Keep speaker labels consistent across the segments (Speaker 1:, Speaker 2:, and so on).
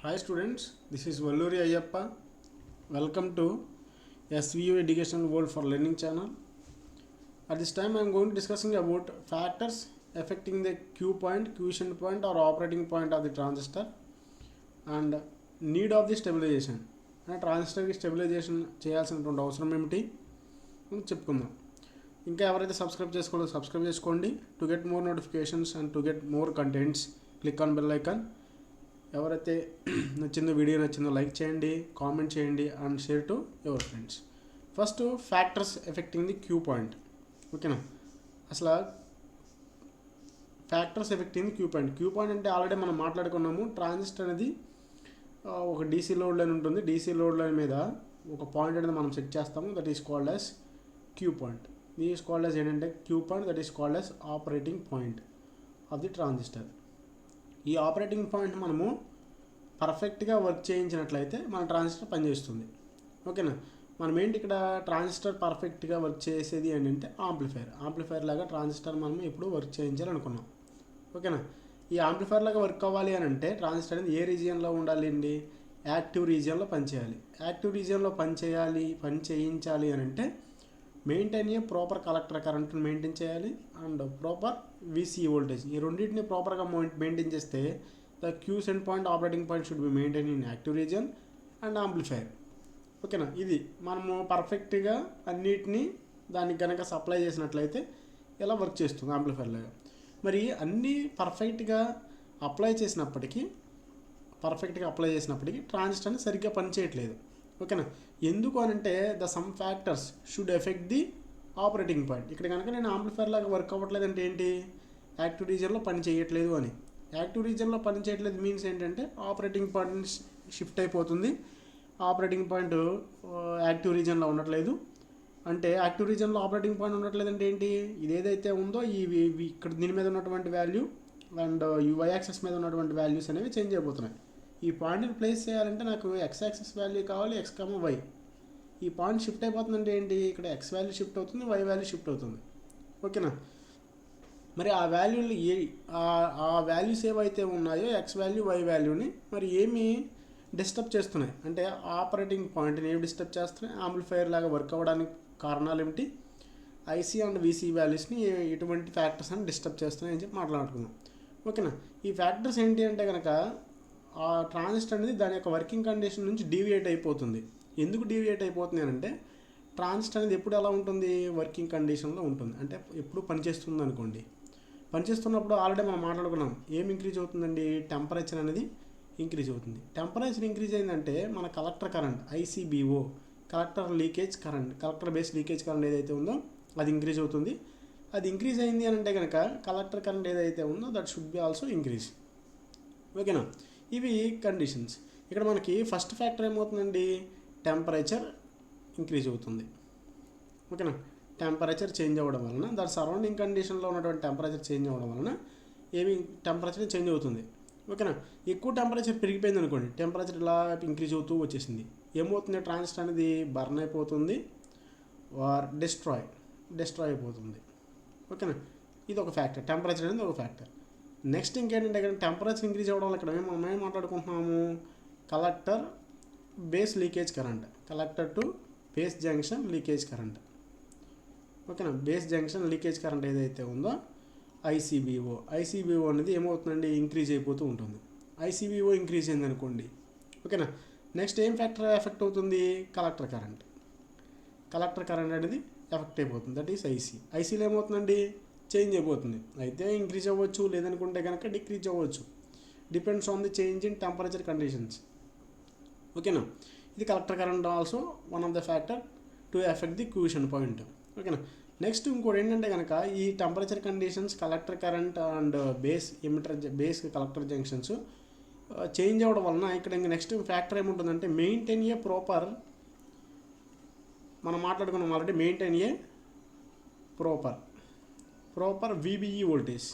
Speaker 1: Hi students, this is Valluri Ayyappa. Welcome to SVU Educational World for Learning channel. At this time I am going to discussing about factors affecting the Q point, quiescent point or operating point of the transistor and need of the stabilization. ట్రాన్సిస్టర్కి stabilization చేయాల్సినటువంటి అవసరం ఏమిటి అని చెప్పుకుందాం. ఇంకా ఎవరైతే subscribe చేసుకోవాలో subscribe చేసుకోండి. To get more notifications and to get more contents click on bell icon. ఎవరైతే వీడియో నచ్చిందో లైక్ చేయండి, కామెంట్ చేయండి and share to your friends. First factors affecting the Q point. ఓకేనా, అసలు factors affecting the Q point. Q point అంటే already మనం మాట్లాడుకున్నాము. Transistor అనేది ఒక డీసీ లోడ్ లైన్ ఉంటుంది. డీసీ లోడ్ లైన్ మీద ఒక పాయింట్ అనేది మనం సెట్ చేస్తాము. That is called as queue point. ఇది ఈస్ కాల్డ్ యాజ్ ఏంటంటే Q point, that is called as operating point of the transistor. ఈ ఆపరేటింగ్ పాయింట్ మనము పర్ఫెక్ట్గా వర్క్ చేయించినట్లయితే మన ట్రాన్సిస్టర్ పనిచేస్తుంది. ఓకేనా, మనం ఏంటి ఇక్కడ ట్రాన్సిస్టర్ పర్ఫెక్ట్గా వర్క్ చేసేది ఏంటంటే ఆంప్లిఫైర్ లాగా ట్రాన్సిస్టర్ మనం ఎప్పుడు వర్క్ చేయించాలనుకున్నాం. ఓకేనా, ఈ ఆంప్లిఫైర్ లాగా వర్క్ అవ్వాలి అని అంటే ట్రాన్సిస్టర్ అనేది ఏ రీజియన్లో ఉండాలి అండి? యాక్టివ్ రీజియన్లో పనిచేయాలి. యాక్టివ్ రీజియన్లో పని చేయించాలి అని అంటే మెయింటైన్ ఏ ప్రాపర్ కలెక్టర్ కరెంట్ని మెయింటైన్ చేయాలి అండ్ ప్రాపర్ VCE వోల్టేజ్. ఈ రెండింటిని ప్రాపర్గా మెయింటైన్ చేస్తే the quiescent point operating point should be maintain in active region and amplifier. ఓకేనా, ఇది మనము పర్ఫెక్ట్గా అన్నిటినీ దానికి కనుక సప్లై చేసినట్లయితే ఎలా వర్క్ చేస్తుంది ఆంప్లిఫైర్ లాగా. మరి అన్నీ పర్ఫెక్ట్గా అప్లై చేసినప్పటికీ ట్రాన్సిస్టర్ సరిగ్గా పనిచేయట్లేదు. ఓకేనా, ఎందుకు అనంటే the sum factors should effect the operating point. ఇక్కడ కనుక నేను ఆంప్లిఫైర్ లాగా వర్క్ అవ్వట్లేదు అంటే ఏంటి? యాక్టివ్ రీజియన్లో పని చేయట్లేదు అని. యాక్టివ్ రీజియన్లో పని చేయట్లేదు మీన్స్ ఏంటంటే ఆపరేటింగ్ పాయింట్ షిఫ్ట్ అయిపోతుంది. ఆపరేటింగ్ పాయింట్ యాక్టివ్ రీజియన్లో ఉండట్లేదు అంటే యాక్టివ్ రీజియన్లో ఆపరేటింగ్ పాయింట్ ఉండట్లేదు అంటే ఏంటి? ఇదేదైతే ఉందో ఇక్కడ దీని మీద ఉన్నటువంటి వాల్యూ అండ్ y యాక్సెస్ మీద ఉన్నటువంటి వాల్యూస్ అనేవి చేంజ్ అయిపోతున్నాయి. ఈ పాయింట్ని ప్లేస్ చేయాలంటే నాకు x యాక్సెస్ వాల్యూ కావాలి, x, y. ఈ పాయింట్ షిఫ్ట్ అయిపోతుందంటే ఏంటి? ఇక్కడ x వాల్యూ షిఫ్ట్ అవుతుంది, y వాల్యూ షిఫ్ట్ అవుతుంది. ఓకేనా, మరి ఆ వాల్యూలు ఆ వాల్యూస్ ఏవైతే ఉన్నాయో x వాల్యూ, y వాల్యూని మరి ఏమి డిస్టర్బ్ చేస్తున్నాయి అంటే ఆపరేటింగ్ పాయింట్ని ఏమి డిస్టర్బ్ చేస్తున్నాయి? ఆంప్లిఫైర్ లాగా వర్క్ అవ్వడానికి కారణాలు ఏమిటి? IC అండ్ VCE వాల్యూస్ని ఎటువంటి ఫ్యాక్టర్స్ అని డిస్టర్బ్ చేస్తున్నాయని చెప్పి మాట్లాడుకుందాం. ఓకేనా, ఈ ఫ్యాక్టర్స్ ఏంటి అంటే కనుక ఆ ట్రాన్సిస్టర్ అనేది దాని యొక్క వర్కింగ్ కండిషన్ నుంచి డీవియేట్ అయిపోతుంది. ఎందుకు డీవియేట్ అయిపోతుంది అంటే ట్రాన్సిస్టర్ అనేది ఎప్పుడు ఎలా ఉంటుంది? వర్కింగ్ కండిషన్లో ఉంటుంది. అంటే ఎప్పుడు పనిచేస్తుంది అనుకోండి. పనిచేస్తున్నప్పుడు ఆల్రెడీ మనం మాట్లాడుకున్నాం ఏం ఇంక్రీజ్ అవుతుందండి? టెంపరేచర్ అనేది ఇంక్రీజ్ అవుతుంది. టెంపరేచర్ ఇంక్రీజ్ అయిందంటే మన collector current ICBO, collector base leakage current ఏదైతే ఉందో అది ఇంక్రీజ్ అవుతుంది. అది ఇంక్రీజ్ అయింది అని అంటే కనుక కలెక్టర్ కరెంట్ ఏదైతే ఉందో that should be also increase. ఓకేనా, ఇవి కండిషన్స్. ఇక్కడ మనకి ఫస్ట్ ఫ్యాక్టర్ ఏమవుతుందండి? టెంపరేచర్ ఇంక్రీజ్ అవుతుంది. ఓకేనా, టెంపరేచర్ చేంజ్ అవ్వడం వలన దాని సరౌండింగ్ కండిషన్లో ఉన్నటువంటి టెంపరేచర్ చేంజ్ అవ్వడం వలన టెంపరేచర్ చేంజ్ అవుతుంది. ఓకేనా, ఎక్కువ టెంపరేచర్ పెరిగిపోయింది అనుకోండి, టెంపరేచర్ ఇలా ఇంక్రీజ్ అవుతూ వచ్చేసింది. ఏమవుతుంది? ట్రాన్సిస్టర్ అనేది బర్న్ అయిపోతుంది ఆర్ డిస్ట్రాయ్ అయిపోతుంది. ఓకేనా, ఇది ఒక ఫ్యాక్టర్. టెంపరేచర్ అనేది ఒక ఫ్యాక్టర్. నెక్స్ట్ ఇంకేంటంటే ఇక్కడ టెంపరేచర్ ఇంక్రీజ్ అవ్వడం వల్ల ఇక్కడ మనం ఏం మాట్లాడుకుంటున్నాము? Collector base leakage current, collector to base junction leakage current. ఓకేనా, బేస్ జంక్షన్ లీకేజ్ కరెంట్ ఏదైతే ఉందో ICBO అనేది ఏమవుతుందండి? ఇంక్రీజ్ అయిపోతూ ఉంటుంది. ICBO ఇంక్రీజ్ అయింది అనుకోండి. ఓకేనా, నెక్స్ట్ ఏం ఫ్యాక్టర్ ఎఫెక్ట్ అవుతుంది? కలెక్టర్ కరెంట్ అనేది ఎఫెక్ట్ అయిపోతుంది. దట్ ఈస్ ICలో ఏమవుతుందండి? చేంజ్ అయిపోతుంది. అయితే ఇంక్రీజ్ అవ్వచ్చు, లేదనుకుంటే కనుక డిక్రీజ్ అవ్వచ్చు. Depends on the change in temperature conditions. ఓకేనా, ఇది collector current also one of the factor to effect the quiescent point. ఓకేనా, నెక్స్ట్ ఇంకోటి ఏంటంటే కనుక ఈ temperature conditions, collector current and base collector junctions change అవ్వడం వలన ఇక్కడ ఇంకా నెక్స్ట్ ఫ్యాక్టర్ ఏముంటుందంటే మెయింటైన్ ఏ ప్రాపర్. మనం మాట్లాడుకున్నాం already maintain a proper VBE voltage.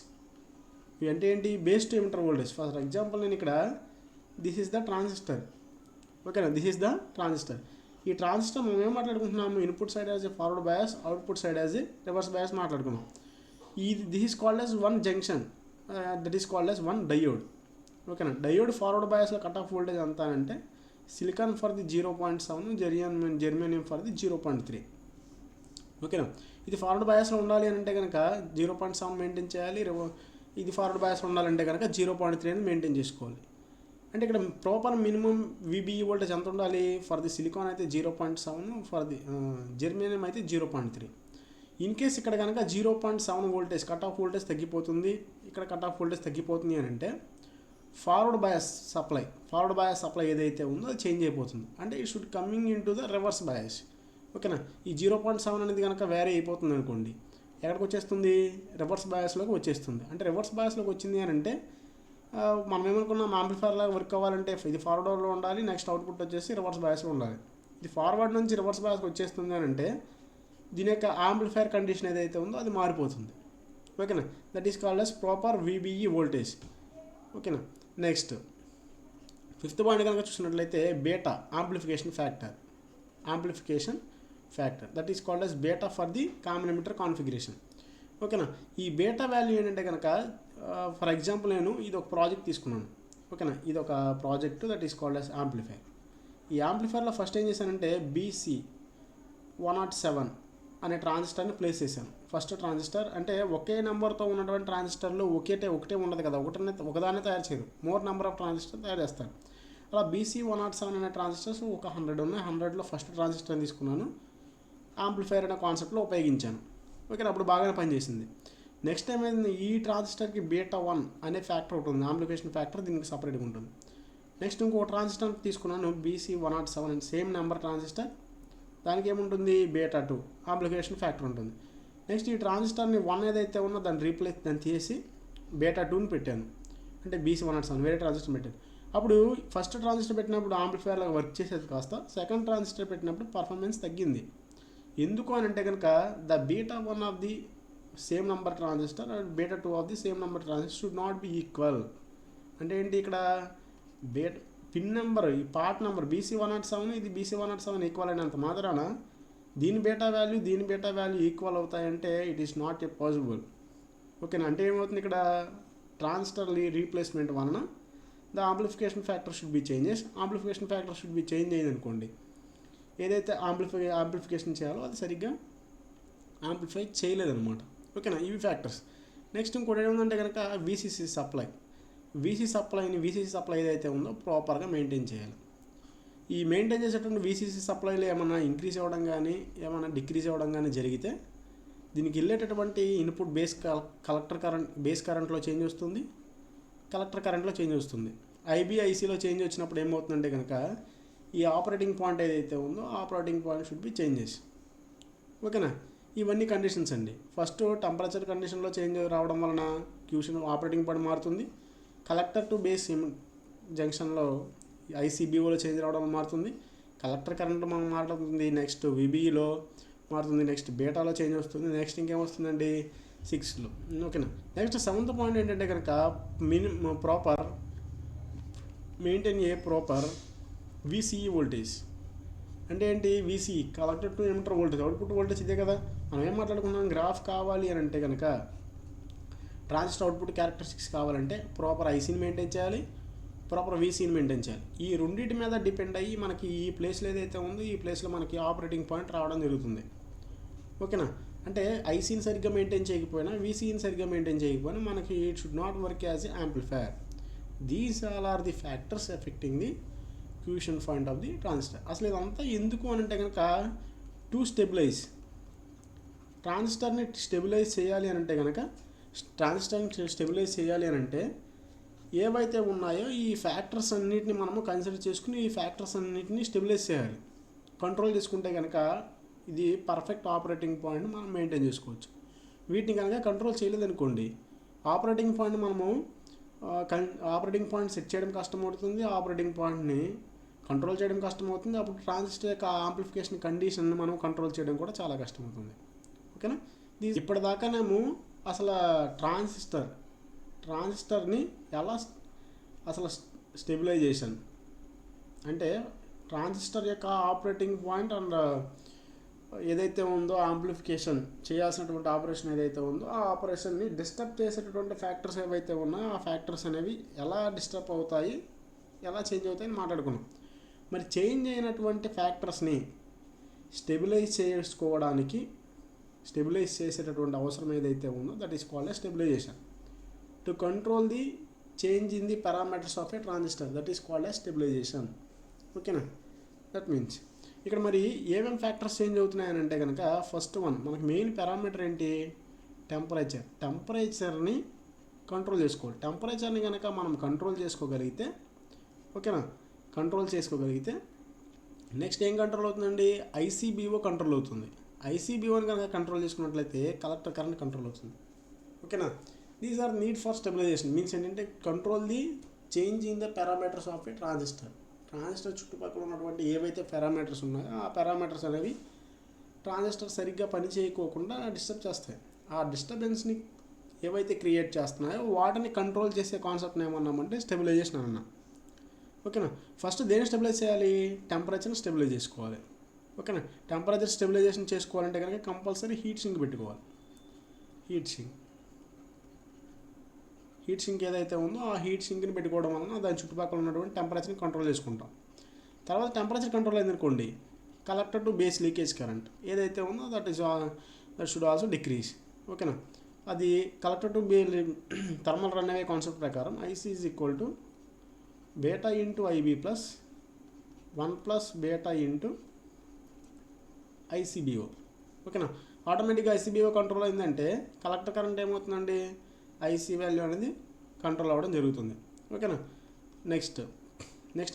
Speaker 1: ఇవి అంటే ఏంటి? Base to emitter voltage. For example నేను ఇక్కడ దిస్ ఈస్ ద ట్రాన్సిస్టర్. ఓకేనా, దిస్ ఈస్ ద ట్రాన్సిస్టర్. ఈ ట్రాన్సిస్టర్ మనం ఏం మాట్లాడుకుంటున్నాము? Input side as a forward bias, output side as a reverse bias మాట్లాడుకున్నాం. This is called as one junction, that is called as one diode. ఓకేనా. Diode forward బయాస్లో cut off voltage ఎంత అంటే silicon for the 0.7, germanium for the 0.3. ఓకేనా. ఇది forward బయాస్లో ఉండాలి అని అంటే కనుక 0.7 మెయింటైన్ చేయాలి. ఇది ఫార్వర్డ్ బయాస్లో ఉండాలంటే కనుక 0.3 అని మెయింటైన్ చేసుకోవాలి. అంటే ఇక్కడ ప్రాపర్ మినిమం విబిఈ వోల్టేజ్ ఎంత ఉండాలి? ఫర్ ది సిలికాన్ అయితే 0.7, ఫర్ ది జెర్మేనియం అయితే 0.3. ఇన్ కేస్ ఇక్కడ కనుక 0.7 వోల్టేజ్ కట్ ఆఫ్ వోల్టేజ్ తగ్గిపోతుంది, ఇక్కడ కట్ ఆఫ్ వోల్టేజ్ తగ్గిపోతుంది అని అంటే ఫార్వర్డ్ బయాస్ సప్లై ఏదైతే ఉందో అది చేంజ్ అయిపోతుంది. అంటే it should coming in to the reverse bias. ఓకేనా. ఈ 0.7 అనేది కనుక వేరే అయిపోతుంది అనుకోండి, ఎక్కడికి వచ్చేస్తుంది? రివర్స్ బయాస్లోకి వచ్చేస్తుంది. అంటే రివర్స్ బయాస్లోకి వచ్చింది అని అంటే మనం ఏమనుకున్నాం, యాంప్లిఫైర్ లాగా వర్క్ అవ్వాలంటే ఇది ఫార్వర్డ్లో ఉండాలి, నెక్స్ట్ అవుట్పుట్ వచ్చేసి రివర్స్ బయాస్లో ఉండాలి. ఇది ఫార్వర్డ్ నుంచి రివర్స్ బయాస్కి వచ్చేస్తుంది అని అంటే దీని యొక్క యాంప్లిఫైర్ కండిషన్ ఏదైతే ఉందో అది మారిపోతుంది. ఓకేనా. That is called as proper VBE voltage. ఓకేనా. నెక్స్ట్ 5th పాయింట్ కనుక చూసినట్లయితే beta amplification factor that is called as beta for the common emitter configuration. ఓకేనా. ఈ బీటా వాల్యూ ఏంటంటే కనుక ఫర్ ఎగ్జాంపుల్ నేను ఇది ఒక ప్రాజెక్ట్ తీసుకున్నాను. ఓకేనా. ఇది ఒక project that is called as amplifier. ఈ యాంప్లిఫైర్లో ఫస్ట్ ఏం చేశానంటే BC107 అనే ట్రాన్సిస్టర్ని ప్లేస్ చేశాను. ఫస్ట్ ట్రాన్సిస్టర్ అంటే ఒకే నెంబర్తో ఉన్నటువంటి ట్రాన్సిస్టర్లు ఒకటే ఉండదు కదా, ఒకదాన్ని తయారు చేయరు, మోర్ నెంబర్ ఆఫ్ ట్రాన్సిస్టర్ తయారు చేస్తారు. అలా BC107 అనే ట్రాన్సిస్టర్స్ ఒక 100 ఉన్నాయి. 100లో ఫస్ట్ ట్రాన్సిస్టర్ని తీసుకున్నాను, యాంప్లిఫైర్ అనే కాన్సెప్ట్లో ఉపయోగించాను. ఓకే, అప్పుడు బాగానే పనిచేసింది. నెక్స్ట్ టైం ఏంది, ఈ ట్రాన్సిస్టర్కి బీటా1 అనే ఫ్యాక్టర్ ఒకటి ఉంది, యాంప్లిఫికేషన్ ఫ్యాక్టర్, దీనికి సపరేట్గా ఉంటుంది. నెక్స్ట్ ఇంకో ట్రాన్సిస్టర్ తీసుకున్నాను BC107 అని, సేమ్ నెంబర్ ట్రాన్సిస్టర్, దానికి ఏముంటుంది బీటా2 యాంప్లిఫికేషన్ ఫ్యాక్టర్ ఉంటుంది. నెక్స్ట్ ఈ ట్రాన్సిస్టర్ని 1 ఏదైతే ఉన్నో దాన్ని తీసి బీటా2ని పెట్టాను, అంటే BC107 వేరే ట్రాన్సిస్టర్ పెట్టాను. అప్పుడు ఫస్ట్ ట్రాన్సిస్టర్ పెట్టినప్పుడు యాంప్లిఫైర్ లాగా వర్క్ చేసేది కాస్త సెకండ్ ట్రాన్సిస్టర్ పెట్టినప్పుడు పర్ఫార్మెన్స్ తగ్గింది. ఎందుకు అని అంటే కనుక the beta one of the same number transistor and beta two of the same number transistor should not be equal. అంటే ఏంటి, ఇక్కడ పిన్ నెంబర్, ఈ పార్ట్ నెంబర్ BC107 ఇది BC107 ఈక్వల్ అయినంత మాత్రాన దీని బీటా వాల్యూ ఈక్వల్ అవుతాయంటే it is not a possible. ఓకేనా. అంటే ఏమవుతుంది, ఇక్కడ ట్రాన్సిస్టర్ రీప్లేస్మెంట్ వలన the amplification factor should be changes. Amplification factor should be change అయింది అనుకోండి, ఏదైతే యాంప్లిఫికేషన్ చేయాలో అది సరిగ్గా యాంప్లిఫై చేయలేదన్నమాట. ఓకేనా. ఇవి ఫ్యాక్టర్స్. నెక్స్ట్ ఇంకోటి ఏముందంటే కనుక VCC సప్లై ఏదైతే ఉందో ప్రాపర్గా మెయింటైన్ చేయాలి. ఈ మెయింటైన్ చేసేటువంటి VCC సప్లైలో ఏమైనా ఇంక్రీజ్ అవ్వడం కానీ ఏమైనా డిక్రీజ్ అవ్వడం కానీ జరిగితే దీనికి వెళ్ళేటటువంటి ఇన్పుట్ బేస్ కరెంట్లో చేంజ్ వస్తుంది, కలెక్టర్ కరెంట్లో చేంజ్ వస్తుంది. IBICలో చేంజ్ వచ్చినప్పుడు ఏమవుతుందంటే కనుక ఈ ఆపరేటింగ్ పాయింట్ ఏదైతే ఉందో operating point should be changes. ఓకేనా. ఇవన్నీ కండిషన్స్ అండి. ఫస్ట్ టెంపరేచర్ కండిషన్లో చేంజ్ రావడం వలన క్యూషన్ ఆపరేటింగ్ పాయింట్ మారుతుంది, కలెక్టర్ టు బేస్ జంక్షన్లో ICBOలో చేంజ్ రావడం మారుతుంది, కలెక్టర్ కరెంట్ మనం మారుతుంది, నెక్స్ట్ VBEలో మారుతుంది, నెక్స్ట్ బీటాలో చేంజ్ వస్తుంది, నెక్స్ట్ ఇంకేమొస్తుందండి 6లో. ఓకేనా. నెక్స్ట్ 7th పాయింట్ ఏంటంటే కనుక maintain a proper VCE voltage. అంటే ఏంటి, VCE collector to emitter voltage, output voltage ఇదే కదా. మనం ఏం మాట్లాడుకున్నాం, గ్రాఫ్ కావాలి అని అంటే కనుక ట్రాన్సిస్టర్ అవుట్పుట్ క్యారెక్టరిస్టిక్స్ కావాలంటే ప్రాపర్ ICని మెయింటైన్ చేయాలి, ప్రాపర్ VCని మెయింటైన్ చేయాలి. ఈ రెండింటి మీద డిపెండ్ అయ్యి మనకి ఈ ప్లేస్లో ఏదైతే ఉందో ఈ ప్లేస్లో మనకి ఆపరేటింగ్ పాయింట్ రావడం జరుగుతుంది. ఓకేనా. అంటే ICని సరిగ్గా మెయింటైన్ చేయకపోయినా VCని సరిగ్గా మెయింటైన్ చేయకపోయినా మనకి it should not work as a amplifier. These all are the factors affecting the quiescent point of the transistor. అసలు ఇదంతా ఎందుకు అని అంటే కనుక టు స్టెబిలైజ్ ట్రాన్సిస్టర్ని స్టెబిలైజ్ చేయాలి అని అంటే ఏవైతే ఉన్నాయో ఈ ఫ్యాక్టర్స్ అన్నిటిని మనము కన్సిడర్ చేసుకుని ఈ ఫ్యాక్టర్స్ అన్నిటిని స్టెబిలైజ్ చేయాలి. కంట్రోల్ చేసుకుంటే కనుక ఇది పర్ఫెక్ట్ ఆపరేటింగ్ పాయింట్ మనం మెయింటైన్ చేసుకోవచ్చు. వీటిని కనుక కంట్రోల్ చేయలేదనుకోండి, ఆపరేటింగ్ పాయింట్ సెట్ చేయడం కష్టమవుతుంది, ఆపరేటింగ్ పాయింట్ని కంట్రోల్ చేయడం కష్టమవుతుంది. అప్పుడు ట్రాన్సిస్టర్ యొక్క యాంప్లిఫికేషన్ కండిషన్ని మనం కంట్రోల్ చేయడం కూడా చాలా కష్టమవుతుంది. ఓకేనా. ఇప్పటిదాకానేమో అసలు ట్రాన్సిస్టర్ని ఎలా అసలు స్టెబిలైజేషన్ అంటే ట్రాన్సిస్టర్ యొక్క ఆపరేటింగ్ పాయింట్ అండ్ ఏదైతే ఉందో ఆంప్లిఫికేషన్ చేయాల్సినటువంటి ఆపరేషన్ ఏదైతే ఉందో ఆ ఆపరేషన్ని డిస్టర్బ్ చేసేటటువంటి ఫ్యాక్టర్స్ ఏవైతే ఉన్నాయో ఆ ఫ్యాక్టర్స్ అనేవి ఎలా డిస్టర్బ్ అవుతాయి, ఎలా చేంజ్ అవుతాయని మాట్లాడుకున్నాం. మరి చేంజ్ అయినటువంటి ఫ్యాక్టర్స్ని స్టెబిలైజ్ చేసేటటువంటి అవసరం ఏదైతే ఉందో that is called stabilization. To control the change in the parameters of a transistor that is called stabilization. ఓకేనా? దట్ మీన్స్ ఇక్కడ మరి ఏమేమి ఫ్యాక్టర్స్ చేంజ్ అవుతున్నాయని అంటే కనుక ఫస్ట్ వన్ మనకు మెయిన్ పారామీటర్ ఏంటి? టెంపరేచర్ని కంట్రోల్ చేసుకోవాలి. టెంపరేచర్ని కనుక మనం కంట్రోల్ చేసుకోగలిగితే నెక్స్ట్ ఏం కంట్రోల్ అవుతుందండి? ఐసీబీఓ కంట్రోల్ అవుతుంది. ఐసీబీఓని కనుక కంట్రోల్ చేసుకున్నట్లయితే కలెక్టర్ కరెంట్ కంట్రోల్ అవుతుంది. ఓకేనా? These are need for stabilization. Means ఏంటంటే control the change in the parameters of a transistor చుట్టుపక్కల ఉన్నటువంటి ఏవైతే పారామీటర్స్ ఉన్నాయో ఆ పారామీటర్స్ అనేవి ట్రాన్సిస్టర్ సరిగ్గా పని చేయకోకుండా డిస్టర్బ్ చేస్తాయి. ఆ డిస్టర్బెన్స్ని ఏవైతే క్రియేట్ చేస్తున్నాయో వాటిని కంట్రోల్ చేసే కాన్సెప్ట్ని ఏమన్నామంటే స్టెబిలైజేషన్ అన్నా. ఓకేనా? ఫస్ట్ దేన్ని స్టెబిలైజ్ చేయాలి? టెంపరేచర్ని స్టెబిలైజ్ చేసుకోవాలి. ఓకేనా? టెంపరేచర్ స్టెబిలైజేషన్ చేసుకోవాలంటే కనుక కంపల్సరీ హీట్ సింక్ పెట్టుకోవాలి. హీట్ సింక్ ఏదైతే ఉందో ఆ హీట్ సింక్ని పెట్టుకోవడం వలన దాని చుట్టుపక్కల ఉన్నటువంటి టెంపరేచర్ని కంట్రోల్ చేసుకుంటాం. తర్వాత టెంపరేచర్ కంట్రోల్ అయిందనుకోండి, collector to base leakage current ఏదైతే ఉందో దట్ షుడ్ ఆల్సో డిక్రీజ్. ఓకేనా? అది collector to thermal run away concept ప్రకారం IC is equal to beta into IB plus 1 plus beta into ICBO. ఓకేనా? ఆటోమేటిక్గా ఐసీబీఓ కంట్రోల్ అయిందంటే collector current ఏమవుతుందండి? IC value అనేది కంట్రోల్ అవ్వడం జరుగుతుంది. ఓకేనా? నెక్స్ట్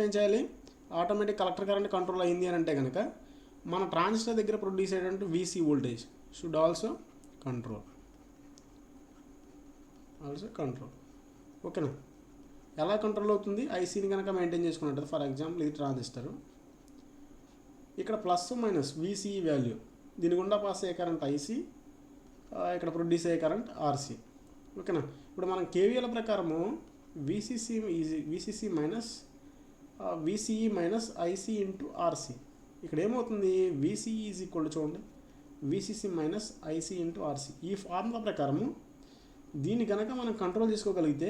Speaker 1: ఏం చేయాలి? ఆటోమేటిక్ కలెక్టర్ కరెంట్ కంట్రోల్ అయింది అని అంటే కనుక మన ట్రాన్సిస్టర్ దగ్గర ప్రొడ్యూస్ అయ్యేటువంటి VC voltage should also control. ఓకేనా? ఎలా కంట్రోల్ అవుతుంది? ఐసీని కనుక మెయింటైన్ చేసుకున్నట్టు. ఫర్ ఎగ్జాంపుల్ ఇది ట్రాన్సిస్టర్, ఇక్కడ ప్లస్ మైనస్ వీసీఈ వాల్యూ, దీని గుండా పాస్ అయ్యే కరెంట్ ఐసీ, ఇక్కడ ప్రొడ్యూస్ అయ్యే కరెంట్ ఆర్సీ. ఓకేనా? ఇప్పుడు మనం కేవీఎల్ ప్రకారము VCC minus VCE minus IC into RC. ఇక్కడ ఏమవుతుంది? వీసీఈ ఈజ్ ఈక్వల్ చూడండి VCC minus IC into RC. ఈ ఫార్ములా ప్రకారము దీన్ని కనుక మనం కంట్రోల్ చేసుకోగలిగితే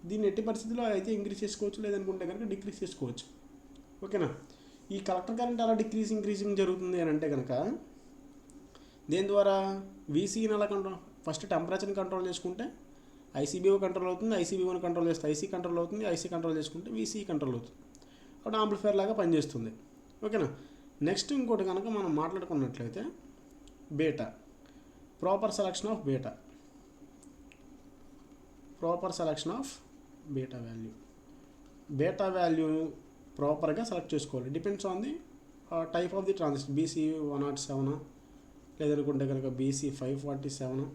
Speaker 1: దీన్ని ఎట్టి పరిస్థితుల్లో అయితే ఇంక్రీజ్ చేసుకోవచ్చు, లేదనుకుంటే కనుక డిక్రీజ్ చేసుకోవచ్చు. ఓకేనా? ఈ కలెక్టర్ కరెంట్ అలా ఇంక్రీజింగ్ జరుగుతుంది అని అంటే కనుక దేని ద్వారా? వీసీని అలా కంట్రోల్, ఫస్ట్ టెంపరేచర్ని కంట్రోల్ చేసుకుంటే ఐసీబీఓ కంట్రోల్ అవుతుంది, ఐసీబీఓని కంట్రోల్ చేస్తే ఐసీ కంట్రోల్ అవుతుంది, ఐసీ కంట్రోల్ చేసుకుంటే వీసీఈ కంట్రోల్ అవుతుంది. అప్పుడు ఆంప్లిఫైర్ లాగా పనిచేస్తుంది. ఓకేనా? నెక్స్ట్ ఇంకోటి కనుక మనం మాట్లాడుకున్నట్లయితే beta, proper selection of beta value ప్రాపర్గా సెలెక్ట్ చేసుకోవాలి. Depends on the type of the transistor. BC 107 లేదనుకుంటే కనుక బీసీ 547.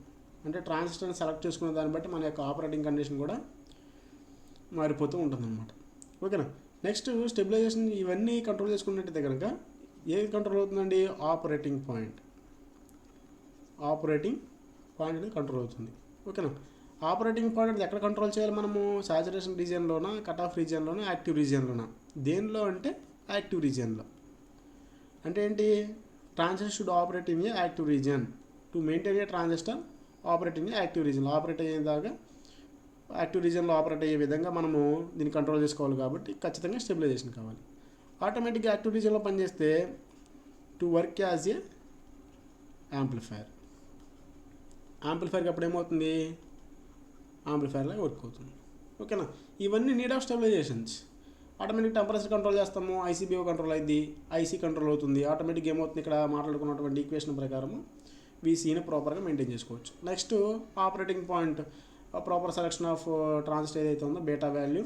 Speaker 1: అంటే ట్రాన్సిస్టర్ని సెలెక్ట్ చేసుకునే దాన్ని బట్టి మన యొక్క ఆపరేటింగ్ కండిషన్ కూడా మారిపోతూ ఉంటుందన్నమాట. ఓకేనా? నెక్స్ట్ స్టెబిలైజేషన్ ఇవన్నీ కంట్రోల్ చేసుకున్నట్టయితే కనుక ఏది కంట్రోల్ అవుతుందండి? ఆపరేటింగ్ పాయింట్ అనేది కంట్రోల్ అవుతుంది. ఓకేనా? ఆపరేటింగ్ పాయింట్ అనేది ఎక్కడ కంట్రోల్ చేయాలి మనము? సాచురేషన్ రీజియన్లోనా, కట్ ఆఫ్ రీజియన్లోనా, యాక్టివ్ రీజియన్లోనా? దేనిలో అంటే యాక్టివ్ రీజియన్లో. అంటే ఏంటి? Transistor should operate in a active region. To maintain a transistor operate in a active రీజియన్లో. ఆపరేట్ అయ్యేదాకా యాక్టివ్ రీజియన్లో ఆపరేట్ అయ్యే విధంగా మనము దీన్ని కంట్రోల్ చేసుకోవాలి. కాబట్టి ఖచ్చితంగా స్టెబిలైజేషన్ కావాలి. ఆటోమేటిక్గా యాక్టివ్ రీజియన్లో పనిచేస్తే టు వర్క్ యాజ్ ఏ యాంప్లిఫైర్కి అప్పుడు ఏమవుతుంది? యాంప్లిఫైర్ లాగా వర్క్ అవుతుంది. ఓకేనా? ఇవన్నీ need of stabilizations. Automatic temperature control చేస్తాము, ఐసీబీఓ కంట్రోల్ అయింది, ఐసీ కంట్రోల్ అవుతుంది. ఆటోమేటిక్ ఏమవుతుంది? ఇక్కడ మాట్లాడుకున్నటువంటి ఈక్వేషన్ ప్రకారము వీసీని ప్రాపర్గా మెయింటైన్ చేసుకోవచ్చు. Next operating point, proper selection of transistor ఏదైతే ఉందో బేటా వాల్యూ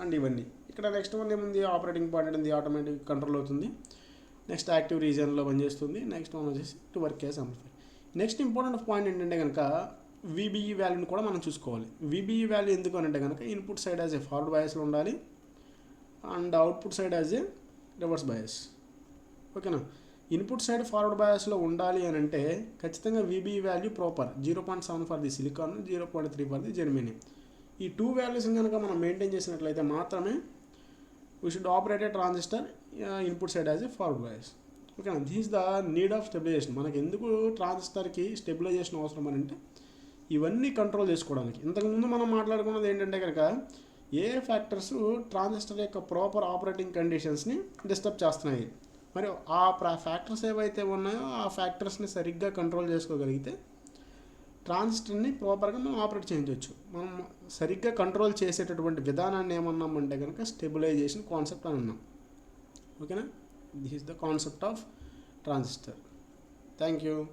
Speaker 1: అండ్ ఇవన్నీ. ఇక్కడ నెక్స్ట్ వన్ ఏముంది? ఆపరేటింగ్ పాయింట్ అనేది ఆటోమేటిక్ కంట్రోల్ అవుతుంది. నెక్స్ట్ యాక్టివ్ రీజియన్లో పనిచేస్తుంది. నెక్స్ట్ వన్ వచ్చేసి to work as amplifier. Next important point ఏంటంటే కనుక విబిఈ వాల్యూని కూడా మనం చూసుకోవాలి. విబిఈ వాల్యూ ఎందుకు అంటే కనుక input side as a forward బయాస్లో ఉండాలి and output side as a reverse bias. ఓకేనా? ఇన్పుట్ సైడ్ ఫార్వర్డ్ బయాస్లో ఉండాలి అని అంటే ఖచ్చితంగా VBE value proper 0.7 for the silicon, 0.3 for the germanium. ఈ 2 వాల్యూస్ని కనుక మనం మెయింటైన్ చేసినట్లయితే మాత్రమే we should operate a transistor input side as a forward bias. ఓకేనా. This is the need of stabilization. మనకి ఎందుకు ట్రాన్సిస్టర్కి స్టెబిలైజేషన్ అవసరం అని అంటే ఇవన్నీ కంట్రోల్ చేసుకోవడానికి. ఇంతకుముందు మనం మాట్లాడుకున్నది ఏంటంటే కనుక ఏ ఫ్యాక్టర్స్ ట్రాన్సిస్టర్ యొక్క ప్రాపర్ ఆపరేటింగ్ కండిషన్స్ని డిస్టర్బ్ చేస్తున్నాయి. మరి ఆ ఫ్యాక్టర్స్ ఏవైతే ఉన్నాయో ఆ ఫ్యాక్టర్స్ని సరిగ్గా కంట్రోల్ చేసుకోగలిగితే ట్రాన్సిస్టర్ని ప్రాపర్గా మనం ఆపరేట్ చేయించవచ్చు. మనం సరిగ్గా కంట్రోల్ చేసేటటువంటి విధానాన్ని ఏమన్నామంటే కనుక స్టెబిలైజేషన్ కాన్సెప్ట్ అని అన్నాం. ఓకేనా. This is the concept of transistor. Thank you.